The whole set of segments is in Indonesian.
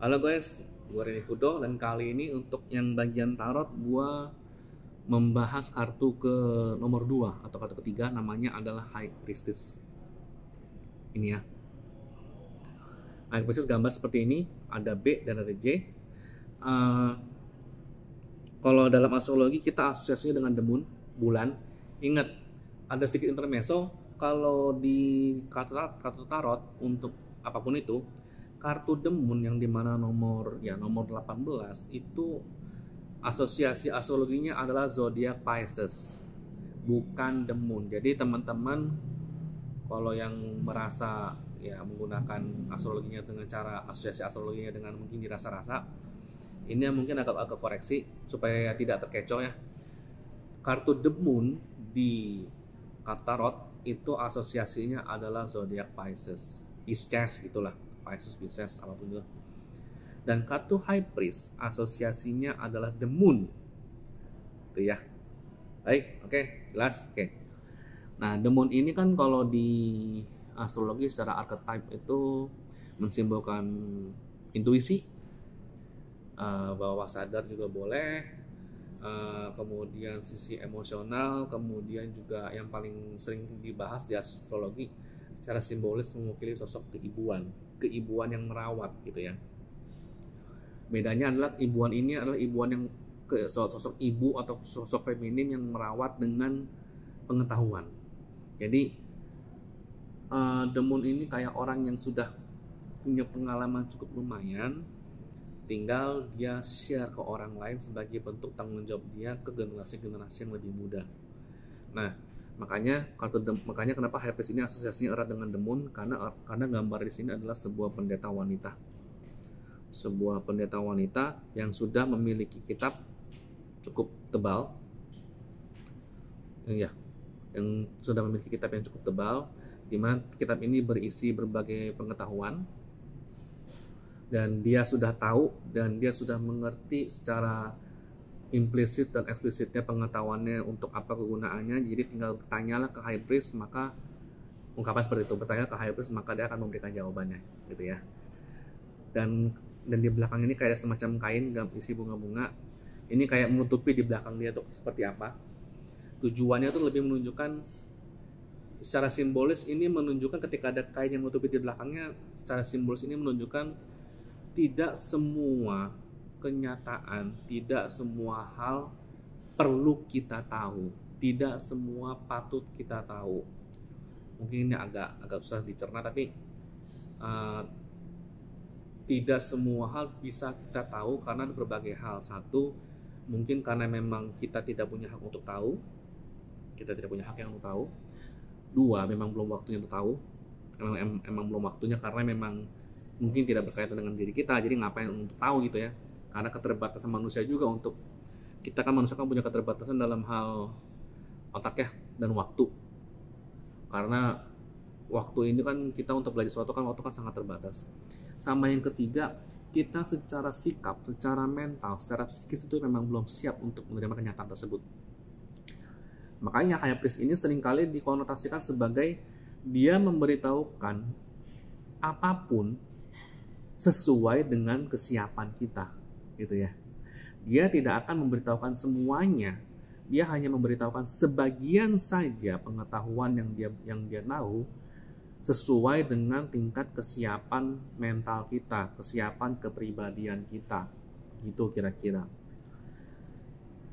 Halo guys, gue Reni Fudo dan kali ini untuk yang bagian tarot gue membahas kartu ke nomor 2 atau kartu ketiga, namanya adalah High Priestess. Ini ya. High Priestess gambar seperti ini, ada B dan ada J. Kalau dalam astrologi kita asosiasinya dengan the moon, bulan. Ingat, ada sedikit intermezzo, kalau di kartu tarot untuk apapun itu, kartu the moon yang dimana nomor 18 itu asosiasi astrologinya adalah zodiak Pisces, bukan the moon. Jadi teman-teman kalau yang merasa ya menggunakan astrologinya dengan cara asosiasi astrologinya dengan mungkin dirasa-rasa, ini mungkin agak koreksi supaya tidak terkecoh ya. Kartu the moon di kartu tarot itu asosiasinya adalah zodiak Pisces gitulah, Pisces apapun itu. Dan kartu High Priest asosiasinya adalah the moon, itu ya. Baik, oke, jelas, oke. Nah, the moon ini kan kalau di astrologi secara archetype itu mensimbolkan intuisi, bawah sadar juga boleh, kemudian sisi emosional, kemudian juga yang paling sering dibahas di astrologi secara simbolis mewakili sosok keibuan yang merawat gitu ya. Bedanya adalah ibuan ini adalah ibuan yang sosok ibu atau sosok feminim yang merawat dengan pengetahuan. Jadi the moon ini kayak orang yang sudah punya pengalaman cukup lumayan, tinggal dia share ke orang lain sebagai bentuk tanggung jawab dia ke generasi-generasi yang lebih muda. Nah, makanya kenapa High Priest ini asosiasinya erat dengan the moon, karena gambar di sini adalah sebuah pendeta wanita yang sudah memiliki kitab cukup tebal, yang sudah memiliki kitab yang cukup tebal, di mana kitab ini berisi berbagai pengetahuan, dan dia sudah tahu dan dia sudah mengerti secara implisit dan eksplisitnya pengetahuannya untuk apa kegunaannya. Jadi tinggal bertanyalah ke High Priest, maka ungkapan seperti itu, bertanya ke High Priest maka dia akan memberikan jawabannya gitu ya. Dan di belakang ini kayak semacam kain isi bunga-bunga. Ini kayak menutupi di belakang dia tuh seperti apa. Tujuannya tuh lebih menunjukkan secara simbolis, ini menunjukkan ketika ada kain yang menutupi di belakangnya, secara simbolis ini menunjukkan tidak semua kenyataan, tidak semua hal perlu kita tahu, tidak semua patut kita tahu. Mungkin ini agak susah dicerna, tapi tidak semua hal bisa kita tahu karena ada berbagai hal. Satu, mungkin karena memang kita tidak punya hak untuk tahu. Kita tidak punya hak yang untuk tahu. Dua, memang belum waktunya untuk tahu. Emang belum waktunya karena memang mungkin tidak berkaitan dengan diri kita. Jadi ngapain untuk tahu gitu ya. Karena keterbatasan manusia juga untuk kita kan manusia kan punya keterbatasan dalam hal otak ya dan waktu. Karena waktu ini kan kita untuk belajar sesuatu kan waktu kan sangat terbatas. Sama yang ketiga, kita secara sikap, secara mental, secara psikis itu memang belum siap untuk menerima kenyataan tersebut. Makanya High Priest ini seringkali dikonotasikan sebagai dia memberitahukan apapun sesuai dengan kesiapan kita, gitu ya. Dia tidak akan memberitahukan semuanya, dia hanya memberitahukan sebagian saja pengetahuan yang dia tahu, sesuai dengan tingkat kesiapan mental kita, kesiapan kepribadian kita, gitu kira-kira.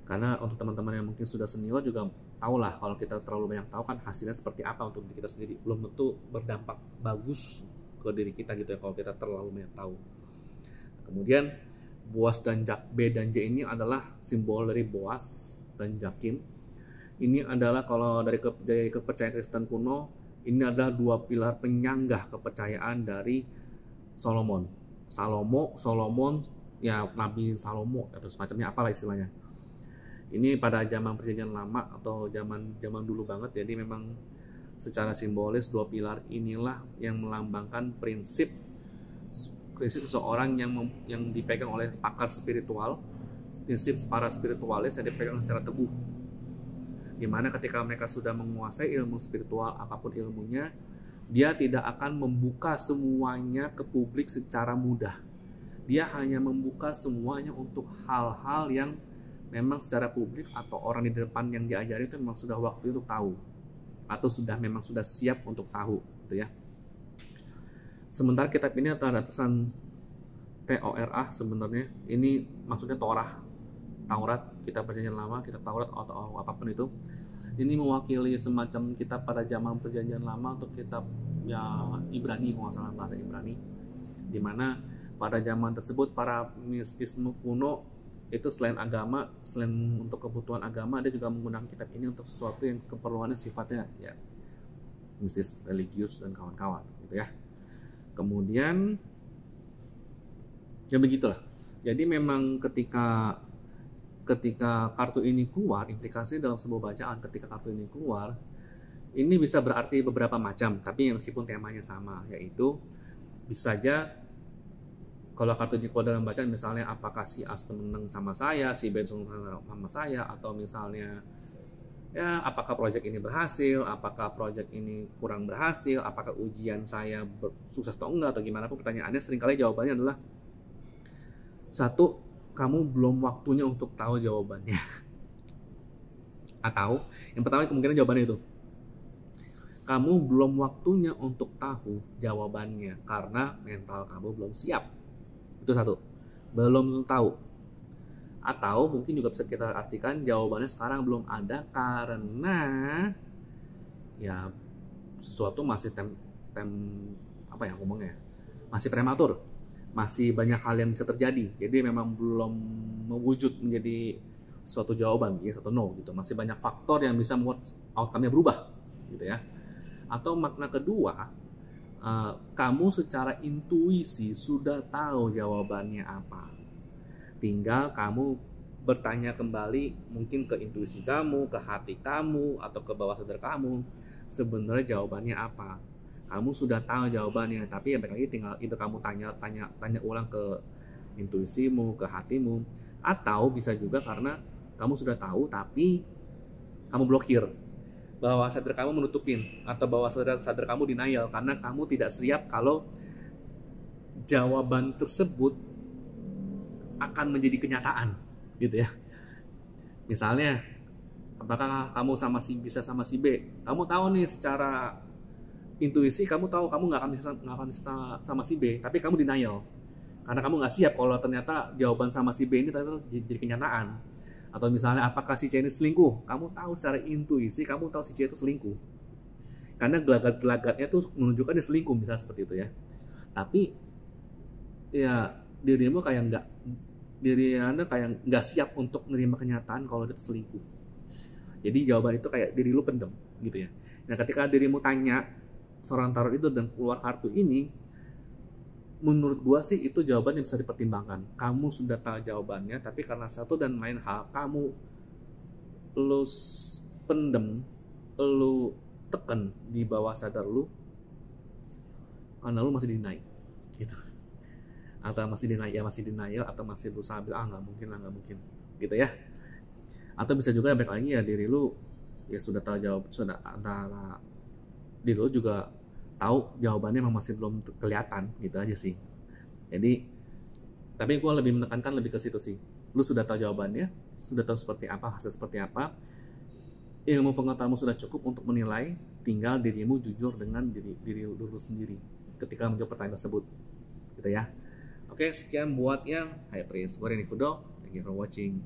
Karena untuk teman-teman yang mungkin sudah senior juga tahulah kalau kita terlalu banyak tahu kan hasilnya seperti apa untuk diri kita sendiri, belum tentu berdampak bagus ke diri kita gitu ya kalau kita terlalu banyak tahu. Kemudian Boaz dan B dan J ini adalah simbol dari Boaz dan Jakim. Ini adalah kalau dari kepercayaan Kristen kuno, ini adalah dua pilar penyanggah kepercayaan dari Solomon ya, Nabi Salomo atau semacamnya apalah istilahnya. Ini pada zaman perjanjian lama atau zaman dulu banget. Jadi memang secara simbolis dua pilar inilah yang melambangkan prinsip seseorang yang dipegang oleh pakar spiritual, prinsip para spiritualis yang dipegang secara teguh. Dimana ketika mereka sudah menguasai ilmu spiritual apapun ilmunya, dia tidak akan membuka semuanya ke publik secara mudah. Dia hanya membuka semuanya untuk hal-hal yang memang secara publik atau orang di depan yang diajari itu memang sudah waktu untuk tahu, atau memang sudah siap untuk tahu, gitu ya. Sementara kitab ini ada tulisan TORA, sebenarnya ini maksudnya Taurat, kitab perjanjian lama, kitab Taurat atau apapun itu. Ini mewakili semacam kitab pada zaman perjanjian lama untuk kitab ya Ibrani, kalau nggak salah bahasa Ibrani, dimana pada zaman tersebut para mistisme kuno itu selain agama, selain untuk kebutuhan agama, dia juga menggunakan kitab ini untuk sesuatu yang keperluannya sifatnya ya mistis, religius dan kawan-kawan, gitu ya. Kemudian ya begitulah. Jadi memang ketika kartu ini keluar, implikasi dalam sebuah bacaan ketika kartu ini keluar, ini bisa berarti beberapa macam, tapi meskipun temanya sama, yaitu bisa saja kalau kartu ini keluar dalam bacaan, misalnya apakah si A seneng sama saya, si B seneng sama saya, atau misalnya ya apakah proyek ini berhasil, apakah proyek ini kurang berhasil, apakah ujian saya sukses atau enggak, atau gimana pun pertanyaannya, seringkali jawabannya adalah satu, kamu belum waktunya untuk tahu jawabannya. Atau yang pertama kemungkinan jawabannya itu, kamu belum waktunya untuk tahu jawabannya karena mental kamu belum siap. Itu satu, belum tahu. Atau mungkin juga bisa kita artikan jawabannya sekarang belum ada karena ya sesuatu masih masih prematur, masih banyak hal yang bisa terjadi, jadi memang belum mewujud menjadi suatu jawaban yes atau no gitu, masih banyak faktor yang bisa membuat outcome-nya berubah, gitu ya. Atau makna kedua, kamu secara intuisi sudah tahu jawabannya apa, tinggal kamu bertanya kembali mungkin ke intuisi kamu, ke hati kamu, atau ke bawah sadar kamu, sebenarnya jawabannya apa. Kamu sudah tahu jawabannya, tapi ya balik lagi tinggal itu kamu tanya ulang ke intuisimu, ke hatimu. Atau bisa juga karena kamu sudah tahu tapi kamu blokir, bawah sadar kamu menutupin, atau bawah sadar kamu denial karena kamu tidak siap kalau jawaban tersebut akan menjadi kenyataan, gitu ya. Misalnya, apakah kamu bisa sama si B? Kamu tahu nih secara intuisi, kamu tahu kamu nggak akan bisa sama si B, tapi kamu denial karena kamu nggak siap kalau ternyata jawaban sama si B ini ternyata jadi kenyataan. Atau misalnya apakah si C ini selingkuh, kamu tahu secara intuisi, kamu tahu si C itu selingkuh karena gelagat-gelagatnya tuh menunjukkan dia selingkuh, misalnya seperti itu ya. Tapi ya diri Anda kayak nggak siap untuk menerima kenyataan kalau dia itu selingkuh. Jadi jawaban itu kayak diri lu pendem, gitu ya. Nah ketika dirimu tanya seorang tarot itu dan keluar kartu ini, menurut gua sih itu jawaban yang bisa dipertimbangkan. Kamu sudah tahu jawabannya, tapi karena satu dan lain hal kamu lu pendem, lu tekan di bawah sadar lu karena lu masih deny, gitu. Atau masih denial, atau masih berusaha bilang nggak mungkin, gitu ya. Atau bisa juga balik lagi ya, diri lu ya sudah tahu sudah antara diri lu juga tahu jawabannya memang masih belum kelihatan, gitu aja sih. Jadi tapi gue lebih menekankan lebih ke situ sih, lu sudah tahu jawabannya, sudah tahu seperti apa, hasil seperti apa, ilmu pengetahuanmu sudah cukup untuk menilai, tinggal dirimu jujur dengan diri lu sendiri ketika menjawab pertanyaan tersebut, gitu ya. Oke, sekian buat yang High Priest. Gue Renny Fudo, thank you for watching.